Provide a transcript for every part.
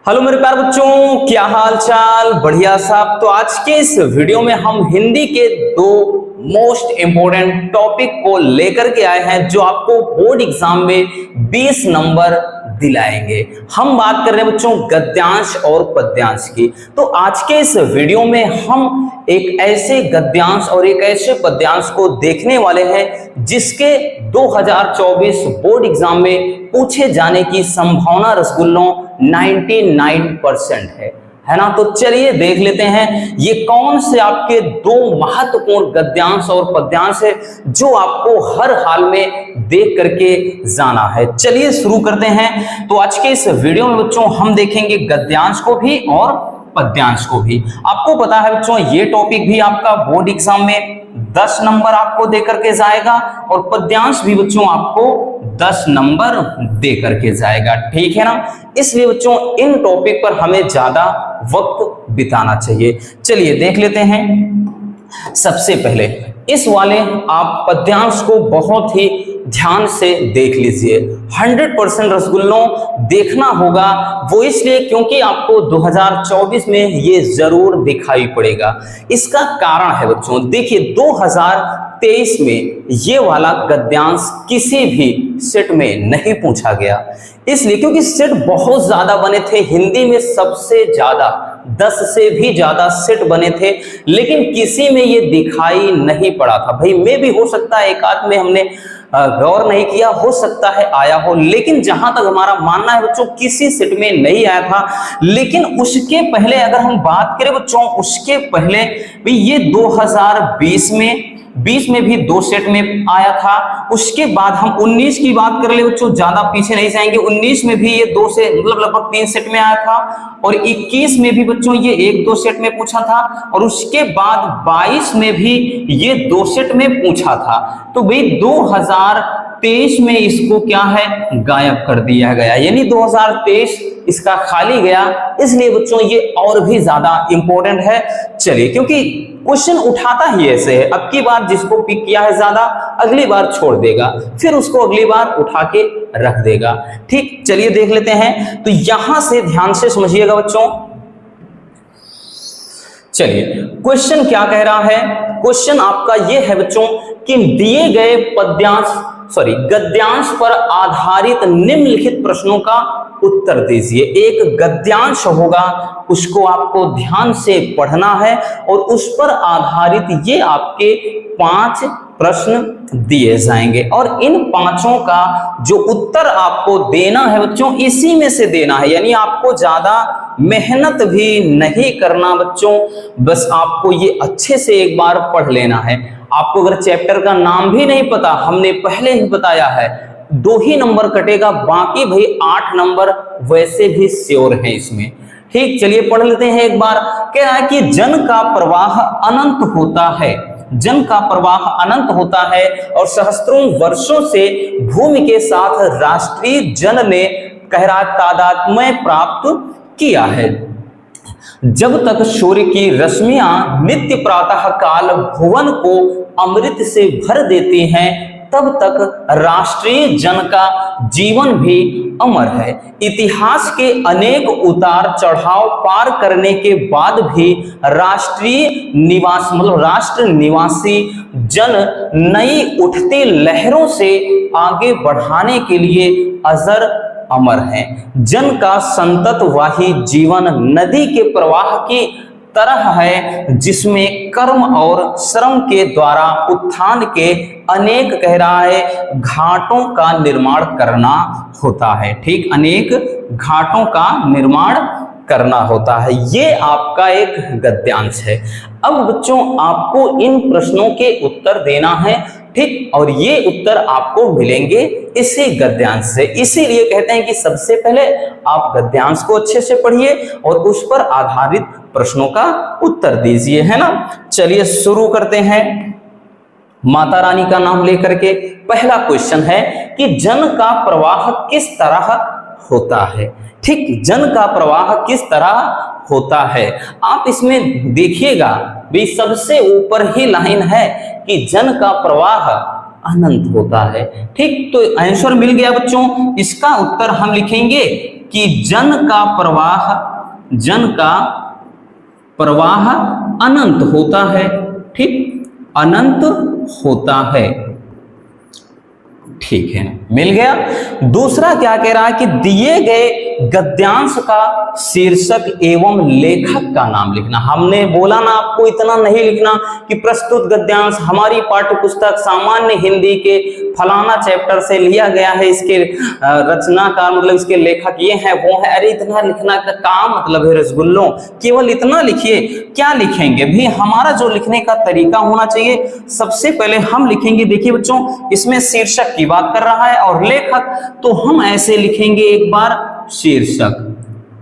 Hello मेरे प्यारे बच्चों, क्या हाल चाल। बढ़िया साहब। तो आज के इस वीडियो में हम हिंदी के दो मोस्ट इंपोर्टेंट टॉपिक को लेकर के आए हैं जो आपको बोर्ड एग्जाम में 20 नंबर दिलाएंगे। हम बात कर रहे हैं बच्चों गद्यांश और पद्यांश की। तो आज के इस वीडियो में हम एक ऐसे गद्यांश और एक ऐसे पद्यांश को देखने वाले हैं जिसके 2024 बोर्ड एग्जाम में पूछे जाने की संभावना रसगुल्लों 99% है ना। तो चलिए देख लेते हैं ये कौन से आपके दो महत्वपूर्ण गद्यांश और पद्यांश है जो आपको हर हाल में देख करके जाना है। चलिए शुरू करते हैं। तो आज के इस वीडियो में बच्चों हम देखेंगे गद्यांश को भी और पद्यांश को भी। आपको पता है बच्चों ये टॉपिक भी आपका बोर्ड एग्जाम में 10 नंबर आपको दे करके जाएगा और पद्यांश भी बच्चों आपको 10 नंबर दे करके जाएगा, ठीक है ना। इसलिए बच्चों इन टॉपिक पर हमें ज्यादा वक्त बिताना चाहिए। चलिए देख लेते हैं। सबसे पहले इस वाले आप पद्यांश को बहुत ही ध्यान से देख लीजिए। 100% रसगुल्लों देखना होगा, वो इसलिए क्योंकि आपको 2024 में ये जरूर दिखाई पड़ेगा। इसका कारण है बच्चों, देखिए 2023 में ये वाला गद्यांश किसी भी सेट में नहीं पूछा गया, इसलिए क्योंकि सेट बहुत ज्यादा बने थे। हिंदी में सबसे ज्यादा 10 से भी ज्यादा सेट बने थे, लेकिन किसी में ये दिखाई नहीं पड़ा था। भाई में भी हो सकता है एक आध में हमने गौर नहीं किया, हो सकता है आया हो, लेकिन जहां तक हमारा मानना है बच्चों किसी सेट में नहीं आया था। लेकिन उसके पहले अगर हम बात करें बच्चों, उसके पहले भी ये 2020 में भी 2 सेट में आया था। उसके बाद हम 19 की बात कर ले बच्चों, ज्यादा पीछे नहीं जाएंगे। 19 में भी ये 2 से मतलब लगभग 3 सेट में आया था और 21 में भी बच्चों ये 1-2 सेट में पूछा था और उसके बाद 22 में भी ये 2 सेट में पूछा था। तो भाई 2023 में इसको क्या है गायब कर दिया गया, यानी 2023 इसका खाली गया। इसलिए बच्चों ये और भी ज्यादा इंपॉर्टेंट है। चलिए क्योंकि क्वेश्चन उठाता ही ऐसे है, अब की बार जिसको पिक किया है ज्यादा अगली बार छोड़ देगा, फिर उसको अगली बार उठा के रख देगा, ठीक। चलिए देख लेते हैं। तो यहां से ध्यान से समझिएगा बच्चों। चलिए क्वेश्चन क्या कह रहा है। क्वेश्चन आपका यह है बच्चों कि दिए गए गद्यांश पर आधारित निम्नलिखित प्रश्नों का उत्तर दीजिए। एक गद्यांश होगा, उसको आपको ध्यान से पढ़ना है और उस पर आधारित ये आपके 5 प्रश्न दिए जाएंगे और इन 5 का जो उत्तर आपको देना है बच्चों इसी में से देना है, यानी आपको ज्यादा मेहनत भी नहीं करना बच्चों, बस आपको ये अच्छे से एक बार पढ़ लेना है। आपको अगर चैप्टर का नाम भी नहीं पता, हमने पहले ही बताया है 2 ही नंबर कटेगा, बाकी भाई 8 नंबर वैसे भी श्योर है इसमें, ठीक। चलिए पढ़ लेते हैं एक बार। कह रहा है कि जन का प्रवाह अनंत होता है, जन का प्रवाह अनंत होता है और सहस्त्रों वर्षों से भूमि के साथ राष्ट्रीय जन ने कह रहा तादात्म्य प्राप्त किया है। जब तक सूर्य की रश्मियां नित्य प्रातः काल भुवन को अमृत से भर देती हैं, तब तक राष्ट्रीय जन का जीवन भी अमर है। इतिहास के अनेक उतार चढ़ाव पार करने के बाद भी राष्ट्र निवासी जन नई उठती लहरों से आगे बढ़ाने के लिए अजर अमर है। जन का संतत वाही जीवन नदी के प्रवाह की तरह है, जिसमें कर्म और श्रम के द्वारा उत्थान के अनेक कह रहा है घाटों का निर्माण करना होता है, ठीक। अनेक घाटों का निर्माण करना होता है। ये आपका एक गद्यांश है। अब बच्चों आपको इन प्रश्नों के उत्तर देना है, ठीक, और ये उत्तर आपको मिलेंगे इसी गद्यांश से। इसीलिए कहते हैं कि सबसे पहले आप गद्यांश को अच्छे से पढ़िए और उस पर आधारित प्रश्नों का उत्तर दीजिए, है ना। चलिए शुरू करते हैं माता रानी का नाम लेकर के। पहला क्वेश्चन है कि जन का प्रवाह किस तरह होता है, ठीक। जन का प्रवाह किस तरह होता है, आप इसमें देखिएगा भी सबसे ऊपर ही लाइन है कि जन का प्रवाह अनंत होता है। ठीक, तो आंसर मिल गया बच्चों। इसका उत्तर हम लिखेंगे कि जन का प्रवाह अनंत होता है। ठीक, अनंत होता है। ठीक है, मिल गया। दूसरा क्या कह रहा है कि दिए गए गद्यांश का शीर्षक एवं लेखक का नाम लिखना। हमने बोला ना आपको इतना नहीं लिखना कि प्रस्तुत गद्यांश हमारी पाठ्य पुस्तक सामान्य हिंदी के फलाना चैप्टर से लिया गया है, इसके रचनाकार मतलब इसके लेखक ये हैं वो है। अरे इतना लिखना का काम मतलब है रसगुल्लों, केवल इतना लिखिए। क्या लिखेंगे भी, हमारा जो लिखने का तरीका होना चाहिए, सबसे पहले हम लिखेंगे, देखिए बच्चों इसमें शीर्षक की बात कर रहा है और लेखक, तो हम ऐसे लिखेंगे एक बार शीर्षक।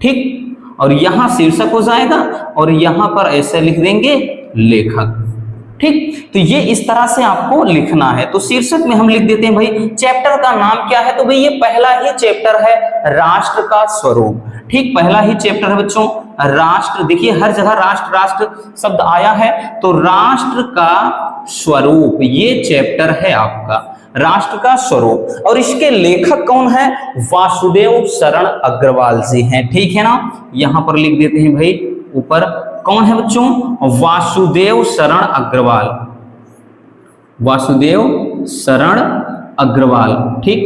ठीक, और यहां शीर्षक हो जाएगा और यहां पर ऐसे लिख देंगे लेखक। ठीक, तो ये इस तरह से आपको लिखना है। तो शीर्षक में हम लिख देते हैं भाई चैप्टर का नाम क्या है, तो भाई ये पहला ही चैप्टर है राष्ट्र का स्वरूप। ठीक, पहला ही चैप्टर है बच्चों राष्ट्र। देखिए हर जगह राष्ट्र राष्ट्र शब्द आया है, तो राष्ट्र का स्वरूप ये चैप्टर है आपका, राष्ट्र का स्वरूप। और इसके लेखक कौन है, वासुदेव शरण अग्रवाल जी हैं। ठीक है ना, यहां पर लिख देते हैं भाई ऊपर, कौन है बच्चों, वासुदेव शरण अग्रवाल, वासुदेव शरण अग्रवाल। ठीक,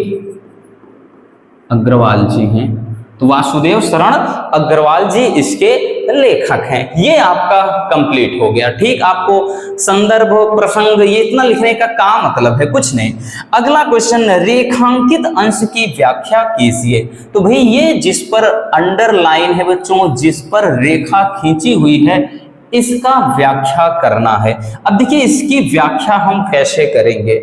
अग्रवाल जी हैं, तो वासुदेव शरण अग्रवाल जी इसके लेखक हैं। ये आपका कंप्लीट हो गया। ठीक, आपको संदर्भ प्रसंग ये इतना लिखने का काम मतलब है कुछ नहीं। अगला क्वेश्चन, रेखांकित अंश की व्याख्या कीजिए। तो भाई ये जिस पर अंडरलाइन है बच्चों, जिस पर रेखा खींची हुई है, इसका व्याख्या करना है। अब देखिए इसकी व्याख्या हम कैसे करेंगे,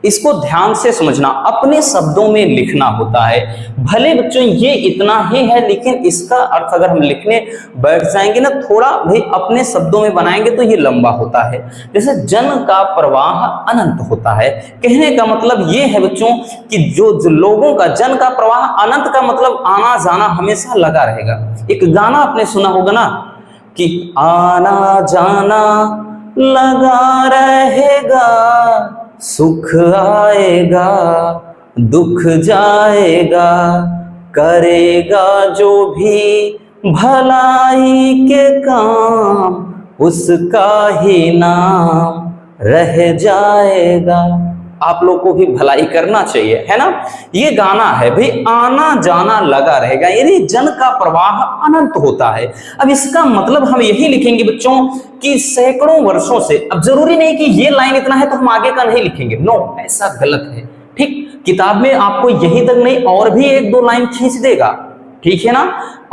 इसको ध्यान से समझना, अपने शब्दों में लिखना होता है। भले बच्चों ये इतना ही है, लेकिन इसका अर्थ अगर हम लिखने बैठ जाएंगे ना, थोड़ा भाई अपने शब्दों में बनाएंगे तो ये लंबा होता है। जैसे जन का प्रवाह अनंत होता है, कहने का मतलब ये है बच्चों कि जो लोगों का, जन का प्रवाह अनंत का मतलब आना जाना हमेशा लगा रहेगा। एक गाना आपने सुना होगा ना कि आना जाना लगा रहेगा, सुख आएगा दुख जाएगा, करेगा जो भी भलाई के काम उसका ही नाम रह जाएगा। आप लोग को भी भलाई करना चाहिए, है ना। ये गाना है भाई, आना जाना लगा रहेगा, यानी जन का प्रवाह अनंत होता है। अब इसका मतलब हम यही लिखेंगे बच्चों कि सैकड़ों वर्षों से, अब जरूरी नहीं कि ये लाइन इतना है तो हम आगे का नहीं लिखेंगे, नो, ऐसा गलत है। ठीक, किताब में आपको यही तक नहीं और भी एक दो लाइन खींच देगा, ठीक है ना,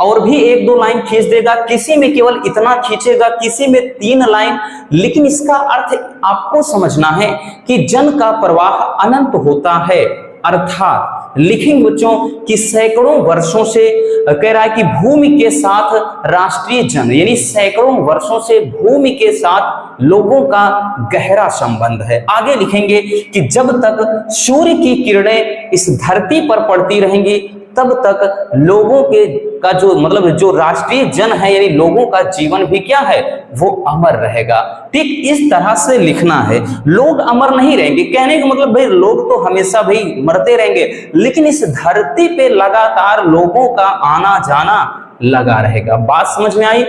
और भी एक दो लाइन खींच देगा, किसी में केवल इतना खींचेगा, किसी में 3 लाइन। लेकिन इसका अर्थ आपको समझना है कि जन का प्रवाह अनंत होता है, अर्थात लिखेंगे बच्चों कि सैकड़ों वर्षों से, कह रहा है कि भूमि के साथ राष्ट्रीय जन, यानी सैकड़ों वर्षों से भूमि के साथ लोगों का गहरा संबंध है। आगे लिखेंगे कि जब तक सूर्य की किरणें इस धरती पर पड़ती रहेंगी तब तक लोगों के का जो मतलब जो राष्ट्रीय जन है, यानी लोगों का जीवन भी क्या है, वो अमर रहेगा। ठीक, इस तरह से लिखना है। लोग अमर नहीं रहेंगे, कहने का मतलब भाई लोग तो हमेशा भाई मरते रहेंगे, लेकिन इस धरती पे लगातार लोगों का आना जाना लगा रहेगा। बात समझ में आई।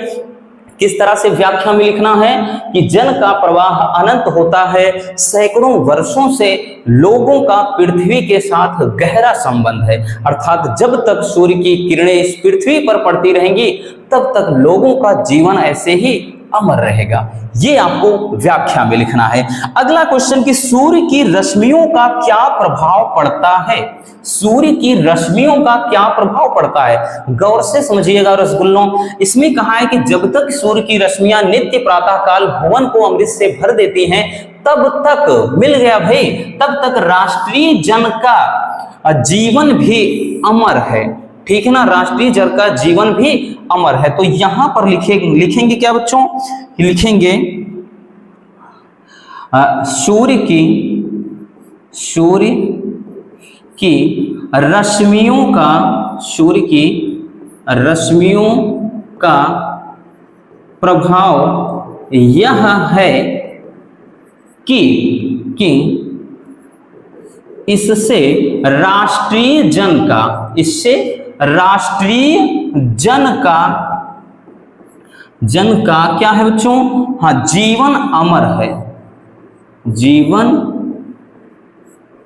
किस तरह से व्याख्या में लिखना है कि जन का प्रवाह अनंत होता है, सैकड़ों वर्षों से लोगों का पृथ्वी के साथ गहरा संबंध है, अर्थात जब तक सूर्य की किरणें इस पृथ्वी पर पड़ती रहेंगी तब तक लोगों का जीवन ऐसे ही अमर रहेगा। ये आपको व्याख्या में लिखना है। अगला क्वेश्चन कि सूर्य की रश्मियों का क्या प्रभाव पड़ता है, सूर्य की रश्मियों का क्या प्रभाव पड़ता है, गौर से समझिएगा रसगुल्लों। इसमें कहा है कि जब तक सूर्य की रश्मियां नित्य प्रातः काल भुवन को अमृत से भर देती हैं, तब तक मिल गया भाई, तब तक राष्ट्रीय जन का जीवन भी अमर है। ठीक है ना, राष्ट्रीय जन का जीवन भी अमर है। तो यहां पर लिखेंगे क्या बच्चों, लिखेंगे सूर्य की रश्मियों का, सूर्य की रश्मियों का प्रभाव यह है कि इससे राष्ट्रीय जन का, इससे राष्ट्रीय जन का क्या है बच्चों? हाँ, जीवन अमर है, जीवन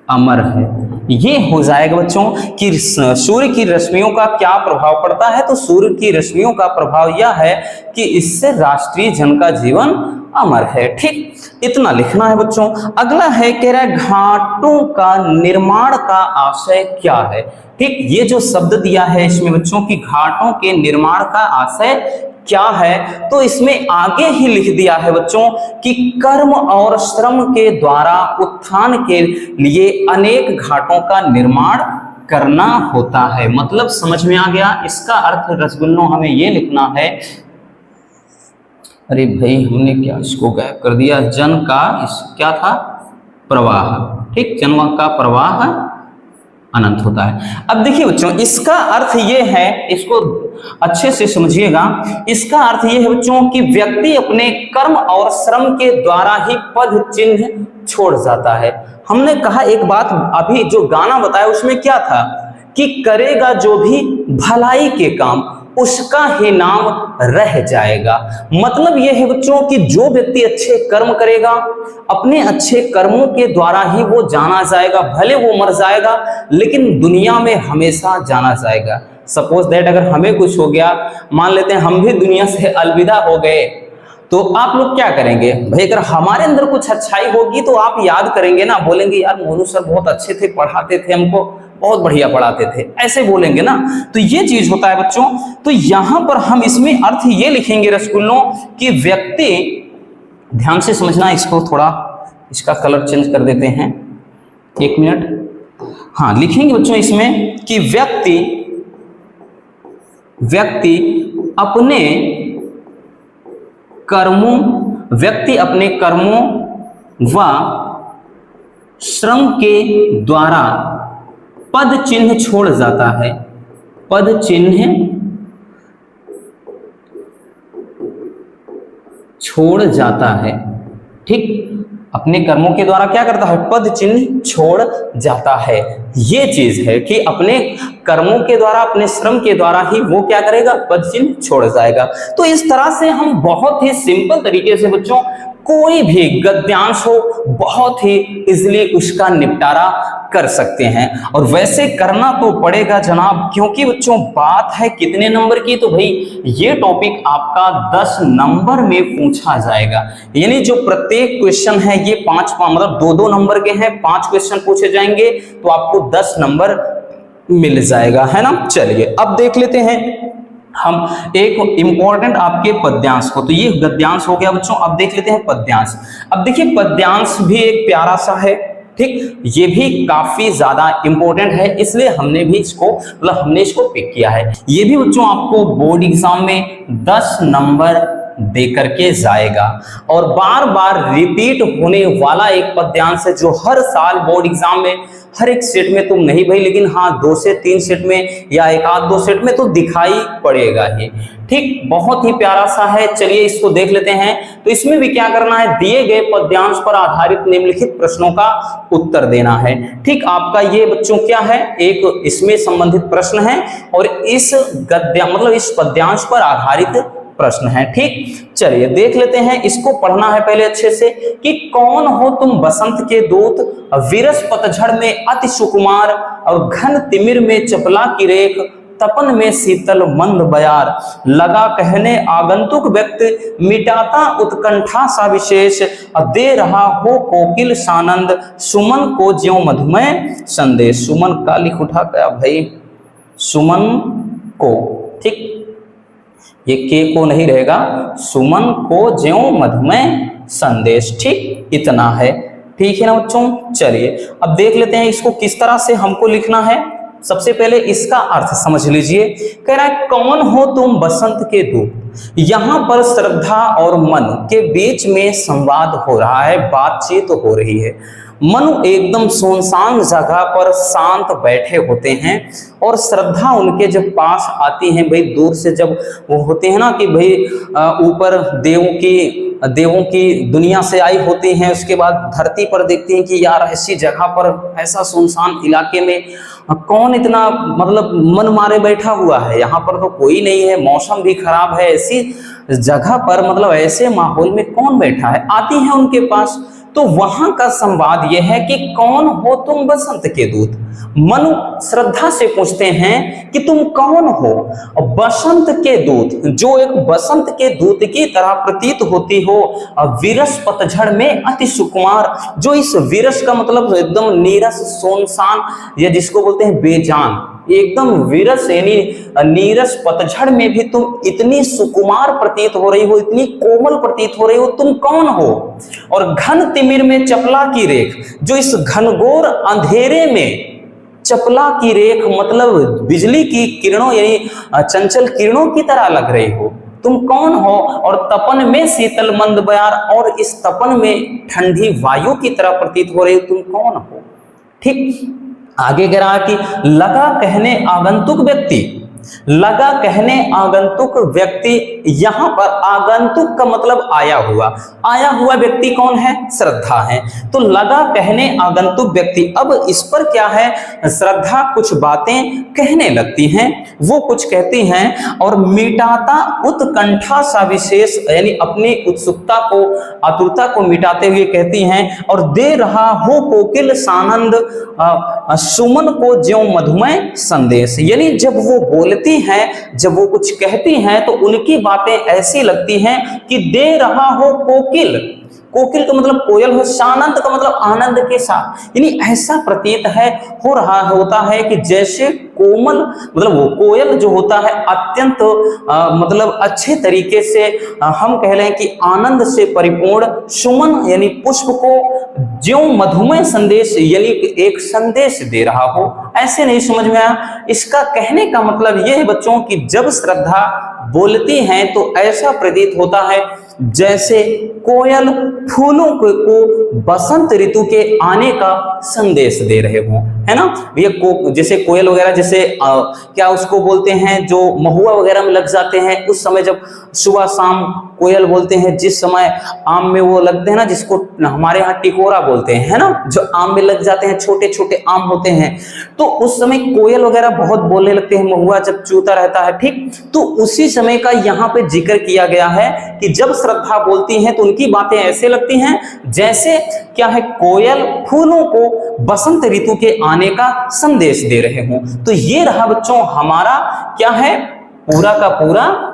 अमर है। ये हो जाएगा बच्चों कि सूर्य की रश्मियों का क्या प्रभाव पड़ता है? तो सूर्य की रश्मियों का प्रभाव यह है कि इससे राष्ट्रीय जन का जीवन अमर है। ठीक, इतना लिखना है बच्चों। अगला है, कह रहा है घाटों का निर्माण का आशय क्या है? ठीक, ये जो शब्द दिया है इसमें बच्चों की घाटों के निर्माण का आशय क्या है, तो इसमें आगे ही लिख दिया है बच्चों कि कर्म और श्रम के द्वारा उत्थान के लिए अनेक घाटों का निर्माण करना होता है। मतलब समझ में आ गया? इसका अर्थ रसगुल्लों हमें ये लिखना है, अरे भाई हमने क्या इसको गायब कर दिया, जन का इस क्या था? प्रवाह। ठीक, जन का प्रवाह अनंत होता है। अब देखिए बच्चों, इसका अर्थ ये है, इसको अच्छे से समझिएगा। इसका अर्थ ये है बच्चों कि व्यक्ति अपने कर्म और श्रम के द्वारा ही पद चिन्ह छोड़ जाता है। हमने कहा एक बात, अभी जो गाना बताया उसमें क्या था कि करेगा जो भी भलाई के काम उसका ही नाम रह जाएगा। मतलब यह है बच्चों कि जो व्यक्ति अच्छे कर्म करेगा, अपने अच्छे कर्मों के द्वारा ही वो जाना जाएगा। भले वो मर जाएगा लेकिन दुनिया में हमेशा जाना जाएगा। सपोज दैट अगर हमें कुछ हो गया, मान लेते हैं हम भी दुनिया से अलविदा हो गए, तो आप लोग क्या करेंगे भाई? अगर हमारे अंदर कुछ अच्छाई होगी तो आप याद करेंगे ना, बोलेंगे यार मोनू सर बहुत अच्छे थे, पढ़ाते थे हमको, बहुत बढ़िया पढ़ाते थे, ऐसे बोलेंगे ना। तो ये चीज होता है बच्चों। तो यहां पर हम इसमें अर्थ ये लिखेंगे रसगुल्लों कि व्यक्ति, ध्यान से समझना, इसको थोड़ा इसका कलर चेंज कर देते हैं, एक मिनट। हाँ, लिखेंगे बच्चों इसमें कि व्यक्ति अपने कर्मों व श्रम के द्वारा पद चिन्ह छोड़ जाता है, पद चिन्ह छोड़ जाता है। ठीक, अपने कर्मों के द्वारा क्या करता है? पद चिन्ह छोड़ जाता है। ये चीज है कि अपने कर्मों के द्वारा, अपने श्रम के द्वारा ही वो क्या करेगा? पद चिन्ह छोड़ जाएगा। तो इस तरह से हम बहुत ही सिंपल तरीके से बच्चों कोई भी गद्यांश हो बहुत ही इजीली उसका निपटारा कर सकते हैं। और वैसे करना तो पड़ेगा जनाब, क्योंकि बच्चों बात है कितने नंबर की? तो भाई ये टॉपिक आपका 10 नंबर में पूछा जाएगा। यानी जो प्रत्येक क्वेश्चन है ये 5 मतलब 2-2 नंबर के हैं, 5 क्वेश्चन पूछे जाएंगे तो आपको 10 नंबर मिल जाएगा, है ना। चलिए अब देख लेते हैं हम एक इंपॉर्टेंट आपके पद्यांश को। तो ये गद्यांश हो गया बच्चों। अब देख लेते हैं पद्यांश। अब देखिए पद्यांश भी एक प्यारा सा है, ठीक, ये भी काफी ज्यादा इंपॉर्टेंट है, इसलिए हमने इसको पिक किया है। ये भी बच्चों आपको बोर्ड एग्जाम में 10 नंबर दे करके जाएगा और बार बार रिपीट होने वाला एक पद्यांश है जो हर साल बोर्ड एग्जाम में हर एक सेट में तुम नहीं भाई, लेकिन हाँ 2 से 3 सेट में या 1-2 सेट में तो दिखाई पड़ेगा ही। ठीक, बहुत ही प्यारा सा है। चलिए इसको देख लेते हैं। तो इसमें भी क्या करना है? दिए गए पद्यांश पर आधारित निम्नलिखित प्रश्नों का उत्तर देना है। ठीक, आपका ये बच्चों क्या है? एक इसमें संबंधित प्रश्न है और इस इस पद्यांश पर आधारित प्रश्न है। ठीक, चलिए देख लेते हैं। इसको पढ़ना है पहले अच्छे से कि कौन हो तुम बसंत के दूत, विरस पतझड़ में अति सुकुमार, और घन तिमिर में चपला की रेख, तपन में शीतल मंद बयार, लगा कहने आगंतुक व्यक्ति, मिटाता उत्कंठा सा विशेष, दे रहा हो कोकिल सानंद, सुमन को ज्यों मधुमय संदेश। सुमन का लिख उठा क्या भाई? सुमन को, ठीक, ये के को नहीं रहेगा, सुमन को ज्यों मधुमय संदेश। ठीक, इतना है। ठीक है ना बच्चों। चलिए अब देख लेते हैं इसको किस तरह से हमको लिखना है। सबसे पहले इसका अर्थ समझ लीजिए। कह रहा है कौन हो तुम बसंत के दूत। यहां पर श्रद्धा और मन के बीच में संवाद हो रहा है, बातचीत हो रही है। मनु एकदम सुनसान जगह पर शांत बैठे होते हैं और श्रद्धा उनके जब पास आती है, भाई दूर से जब वो होते हैं ना कि भाई ऊपर देवों की दुनिया से आई होती हैं, उसके बाद धरती पर देखती हैं कि यार ऐसी जगह पर, ऐसा सुनसान इलाके में कौन इतना मतलब मन मारे बैठा हुआ है, यहाँ पर तो कोई नहीं है, मौसम भी खराब है, ऐसी जगह पर मतलब ऐसे माहौल में कौन बैठा है। आती है उनके पास, तो वहां का संवाद यह है कि कौन हो तुम बसंत के दूत। मनु श्रद्धा से पूछते हैं कि तुम कौन हो। बसंत के दूत, जो एक बसंत के दूत की तरह प्रतीत होती हो, विरस पतझड़ में अति सुकुमार, जो इस विरस का मतलब एकदम नीरस सुनसान, या जिसको बोलते हैं बेजान, एकदम विरस यानी नीरस पतझड़ में भी तुम इतनी सुकुमार प्रतीत हो रही हो, इतनी कोमल प्रतीत हो रही हो, तुम कौन हो। और घन तिमिर में चपला की रेख, जो इस घनघोर अंधेरे में चपला की रेख मतलब बिजली की किरणों यानी चंचल किरणों की तरह लग रही हो, तुम कौन हो। और तपन में शीतल मंद बयार, और इस तपन में ठंडी वायु की तरह प्रतीत हो रही हो, तुम कौन हो। ठीक, आगे कह रहा कि लगा कहने आगंतुक व्यक्ति, लगा कहने आगंतुक व्यक्ति, यहां पर आगंतुक का मतलब आया हुआ व्यक्ति कौन है, श्रद्धा है। तो लगा कहने आगंतुक व्यक्ति, अब इस पर क्या है, श्रद्धा कुछ बातें कहने लगती हैं, वो कुछ कहती हैं और मिटाता उत्कंठा सा विशेष, यानी अपनी उत्सुकता को, आतुरता को मिटाते हुए कहती हैं, और दे रहा हो कोकिल सानंद सुमन को ज्यों मधुमय संदेश। यानी जब वो बोलती हैं, जब वो कुछ कहती हैं, तो उनकी बातें ऐसी लगती हैं कि दे रहा हो कोकिल, कोकिल का मतलब कोयल हो, सानंद का मतलब आनंद के साथ, यानी ऐसा प्रतीत है, हो रहा होता है कि जैसे कोमल मतलब वो कोयल जो होता है अत्यंत मतलब अच्छे तरीके से हम कह लें कि आनंद से परिपूर्ण, सुमन यानी पुष्प को ज्यों मधुमय संदेश यानी एक संदेश दे रहा हो। ऐसे नहीं समझ में आया। इसका कहने का मतलब यह है बच्चों कि जब श्रद्धा बोलती हैं तो ऐसा प्रतीत होता है जैसे कोयल फूलों को बसंत ऋतु के आने का संदेश दे रहे हो, है ना। ये जैसे कोयल वगैरह, जैसे क्या उसको बोलते हैं, जो महुआ वगैरह में लग जाते हैं उस समय, जब सुबह शाम कोयल बोलते हैं, जिस समय आम में वो लगते हैं ना, जिसको हमारे यहाँ टिकोरा बोलते हैं, है ना, जो आम में लग जाते हैं, छोटे छोटे आम होते हैं, तो उस समय कोयल वगैरह बहुत बोलने लगते हैं, महुआ जब चूता रहता है, ठीक। तो उसी समय का यहाँ पे जिक्र किया गया है कि जब श्रद्धा बोलती हैं तो उनकी बातें ऐसे लगती हैं जैसे क्या है, कोयल फूलों को बसंत ऋतु के आने का संदेश दे रहे हों। तो ये रहा बच्चों हमारा क्या है, पूरा का पूरा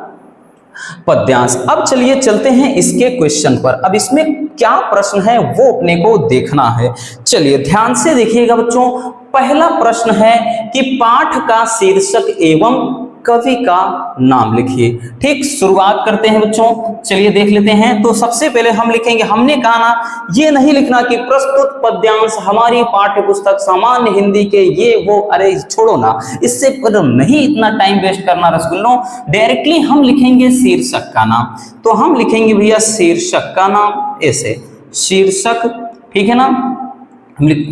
पद्यांश। अब चलिए चलते हैं इसके क्वेश्चन पर। अब इसमें क्या प्रश्न है वो अपने को देखना है। चलिए ध्यान से देखिएगा बच्चों। पहला प्रश्न है कि पाठ का शीर्षक एवं कवि का नाम लिखिए। ठीक, शुरुआत करते हैं बच्चों, चलिए देख लेते हैं। तो सबसे पहले हम लिखेंगे, हमने कहा ना ये नहीं लिखना कि प्रस्तुत पद्यांश हमारी पाठ्य पुस्तक सामान्य हिंदी के ये वो, अरे छोड़ो ना, इससे पर नहीं इतना टाइम वेस्ट करना रसगुल्लों। डायरेक्टली हम लिखेंगे शीर्षक का नाम। तो हम लिखेंगे भैया शीर्षक का नाम ऐसे, शीर्षक, ठीक है ना।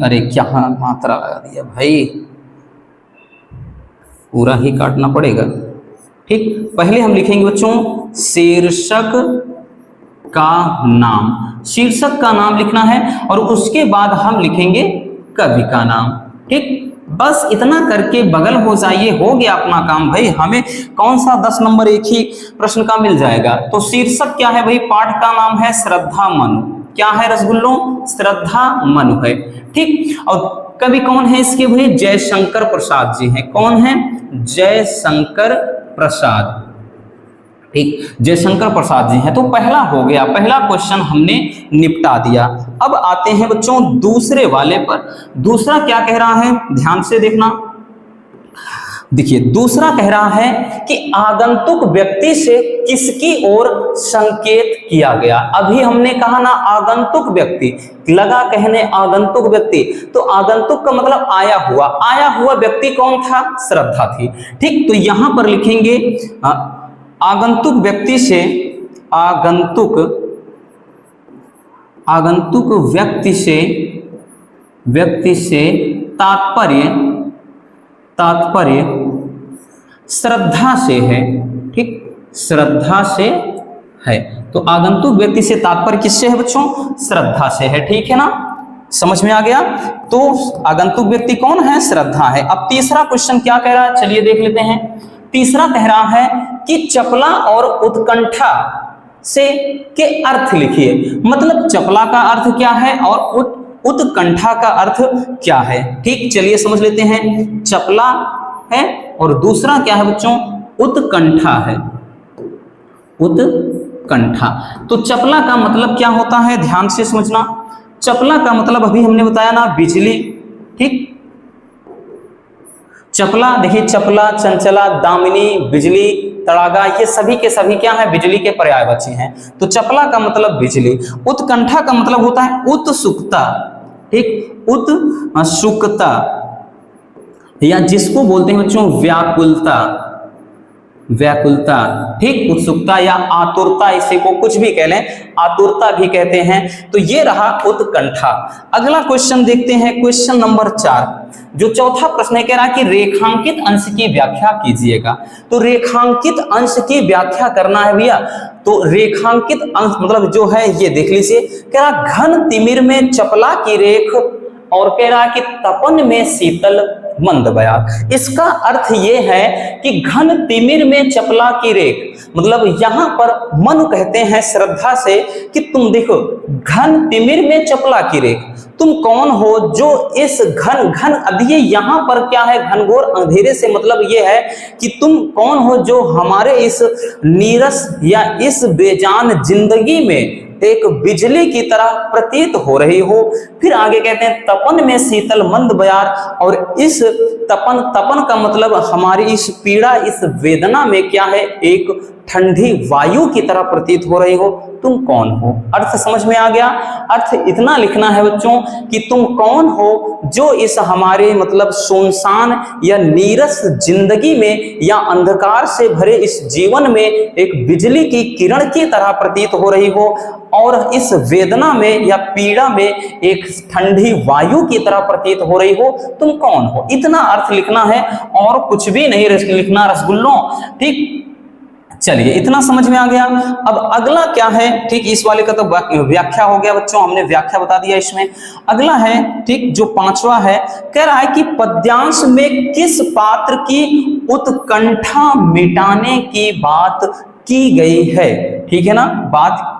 अरे क्या मात्रा लगा दिया भाई, पूरा ही काटना पड़ेगा। ठीक, पहले हम लिखेंगे बच्चों शीर्षक का नाम, शीर्षक का नाम लिखना है और उसके बाद हम लिखेंगे कवि का नाम। ठीक, बस इतना करके बगल हो जाइए, हो गया अपना काम भाई। हमें कौन सा 10 नंबर एक ही प्रश्न का मिल जाएगा। तो शीर्षक क्या है भाई, पाठ का नाम है श्रद्धा मनु। क्या है रसगुल्लों, श्रद्धा मनु है। ठीक, और कवि कौन है इसके भाई, जयशंकर प्रसाद जी हैं। कौन है, जयशंकर प्रसाद। ठीक, जयशंकर प्रसाद जी हैं। तो पहला हो गया, पहला क्वेश्चन हमने निपटा दिया। अब आते हैं बच्चों दूसरे वाले पर। दूसरा क्या कह रहा है, ध्यान से देखना। देखिए दूसरा कह रहा है कि आगंतुक व्यक्ति से किसकी ओर संकेत किया गया। अभी हमने कहा ना आगंतुक व्यक्ति, लगा कहने आगंतुक व्यक्ति, तो आगंतुक का मतलब आया हुआ व्यक्ति कौन था, श्रद्धा थी। ठीक, तो यहां पर लिखेंगे आगंतुक व्यक्ति से, आगंतुक व्यक्ति से व्यक्ति से तात्पर्य श्रद्धा से है, ठीक, श्रद्धा से है। तो आगंतुक व्यक्ति से तात्पर्य किससे है बच्चों? श्रद्धा से है, ठीक है ना, समझ में आ गया। तो आगंतुक व्यक्ति कौन है? श्रद्धा है। अब तीसरा क्वेश्चन क्या कह रहा है, चलिए देख लेते हैं। तीसरा कह रहा है कि चपला और उत्कंठा से के अर्थ लिखिए। मतलब चपला का अर्थ क्या है और उत्कंठा का अर्थ क्या है, ठीक, चलिए समझ लेते हैं। चपला है और दूसरा क्या है बच्चों? उत्कंठा है, उत्कंठा। तो चपला का मतलब क्या होता है, ध्यान से समझना। चपला का मतलब अभी हमने बताया ना, बिजली, ठीक। चपला देखिए, चपला, चंचला, दामिनी, बिजली, तड़ागा, ये सभी के सभी क्या है? बिजली के पर्यायवाची हैं। तो चपला का मतलब बिजली। उत्कंठा का मतलब होता है उत्सुकता, ठीक, उत्सुकता, या जिसको बोलते हैं बच्चों व्याकुलता, व्याकुलता, ठीक, उत्सुकता या आतुरता, इसे को कुछ भी कह लें, आतुरता भी कहते हैं। तो ये रहा उत्कंठा। अगला क्वेश्चन देखते हैं, क्वेश्चन नंबर 4। जो चौथा प्रश्न है, कह रहा है कि रेखांकित अंश की व्याख्या कीजिएगा। तो रेखांकित अंश की व्याख्या करना है भैया। तो रेखांकित अंश मतलब जो है ये देख लीजिए, कह रहा घन तिमिर में चपला की रेख, और कह रहा कि तपन में शीतल मंद बयार। इसका अर्थ ये है कि घन तिमिर में चपला की रेख, मतलब यहां पर मन कहते हैं श्रद्धा से कि तुम देखो घन तिमिर में चपला की रेख, तुम कौन हो जो इस घन अब ये यहाँ पर क्या है, घनघोर अंधेरे से मतलब ये है कि तुम कौन हो जो हमारे इस नीरस या इस बेजान जिंदगी में एक बिजली की तरह प्रतीत हो रही हो। फिर आगे कहते हैं तपन में शीतल मंद बयार, और इस तपन का मतलब हमारी इस पीड़ा, इस वेदना में क्या है, एक ठंडी वायु की तरह प्रतीत हो रही हो। तुम कौन हो? अर्थ समझ में आ गया। अर्थ इतना लिखना है बच्चों कि तुम कौन हो जो इस हमारे मतलब सुनसान या नीरस जिंदगी में या अंधकार से भरे इस जीवन में एक बिजली की किरण की तरह प्रतीत हो रही हो, और इस वेदना में या पीड़ा में एक ठंडी वायु की तरह प्रतीत हो रही हो। तुम कौन हो? इतना अर्थ लिखना है और कुछ भी नहीं लिखना रसगुल्लों, ठीक। चलिए इतना समझ में आ गया। अब अगला क्या है, ठीक, इस वाले का तो व्याख्या हो गया बच्चों, हमने व्याख्या बता दिया। इसमें अगला है, ठीक, जो पांचवा है, कह रहा है कि पद्यांश में किस पात्र की उत्कंठा मिटाने की बात की गई है, ठीक है ना, बात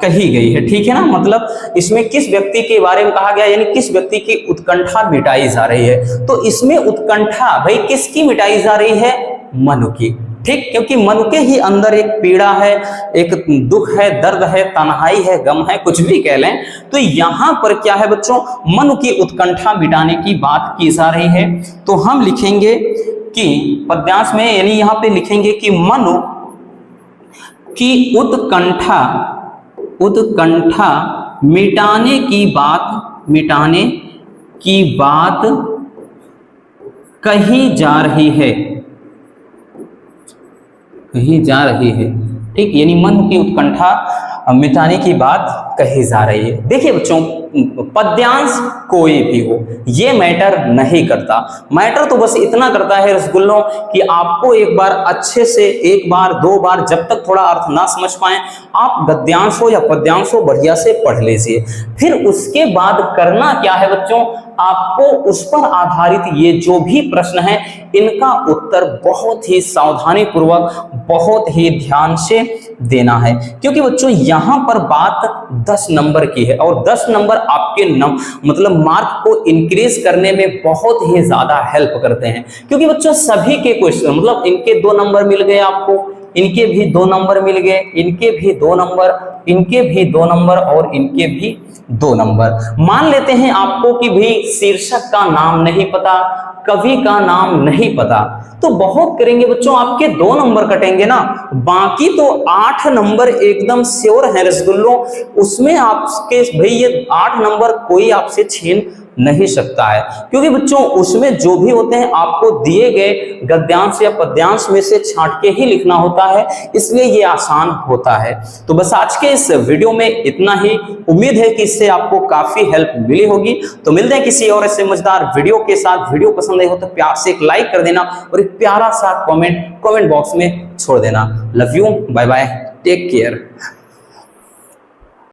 कही गई है, ठीक है ना, मतलब इसमें किस व्यक्ति के बारे में कहा गया, यानी किस व्यक्ति की उत्कंठा मिटाई जा रही है। तो इसमें उत्कंठा भाई किसकी मिटाई जा रही है? मनु की, ठीक, क्योंकि मनु के ही अंदर एक पीड़ा है, एक दुख है, दर्द है, तन्हाई है, गम है, कुछ भी कह लें। तो यहां पर क्या है बच्चों, मनु की उत्कंठा मिटाने की बात की जा रही है। तो हम लिखेंगे कि पद्यांश में, यानी यहां पे लिखेंगे कि मनु की उत्कंठा मिटाने की बात कही जा रही है, ठीक, यानी मन की उत्कंठा मिटाने की बात कही जा रही है। देखिए बच्चों, पद्यांश कोई भी हो ये मैटर नहीं करता, मैटर तो बस इतना करता है रसगुल्लों कि आपको एक बार अच्छे से, एक बार दो बार, जब तक थोड़ा अर्थ ना समझ पाए, आप गद्यांश हो या पद्यांश हो बढ़िया से पढ़ लीजिए। फिर उसके बाद करना क्या है बच्चों, आपको उस पर आधारित ये जो भी प्रश्न है इनका उत्तर बहुत ही सावधानी पूर्वक, बहुत ही ध्यान से देना है, क्योंकि बच्चों यहां पर बात 10 नंबर की है, और 10 नंबर आपके मतलब मार्क को इंक्रीज करने में बहुत ही ज्यादा हेल्प करते हैं। क्योंकि बच्चों सभी के क्वेश्चन, मतलब इनके 2 नंबर मिल गए आपको, इनके भी 2 नंबर मिल गए, इनके भी 2 नंबर, इनके भी 2 नंबर, और इनके भी 2 नंबर। मान लेते हैं आपको कि भाई शीर्षक का नाम नहीं पता, कवि का नाम नहीं पता, तो बहुत करेंगे बच्चों आपके 2 नंबर कटेंगे ना, बाकी तो 8 नंबर एकदम श्योर है रसगुल्लों। उसमें आपके भाई ये 8 नंबर कोई आपसे छीन नहीं सकता है, क्योंकि बच्चों उसमें जो भी होते हैं आपको दिए गए गद्यांश या पद्यांश में से छांट के ही लिखना होता है, इसलिए ये आसान होता है। तो बस आज के इस वीडियो में इतना ही। उम्मीद है कि इससे आपको काफी हेल्प मिली होगी। तो मिलते हैं किसी और ऐसे मजेदार वीडियो के साथ। वीडियो पसंद आई हो तो प्यार से एक लाइक कर देना और एक प्यारा सा कमेंट बॉक्स में छोड़ देना। Love you, bye bye, take care.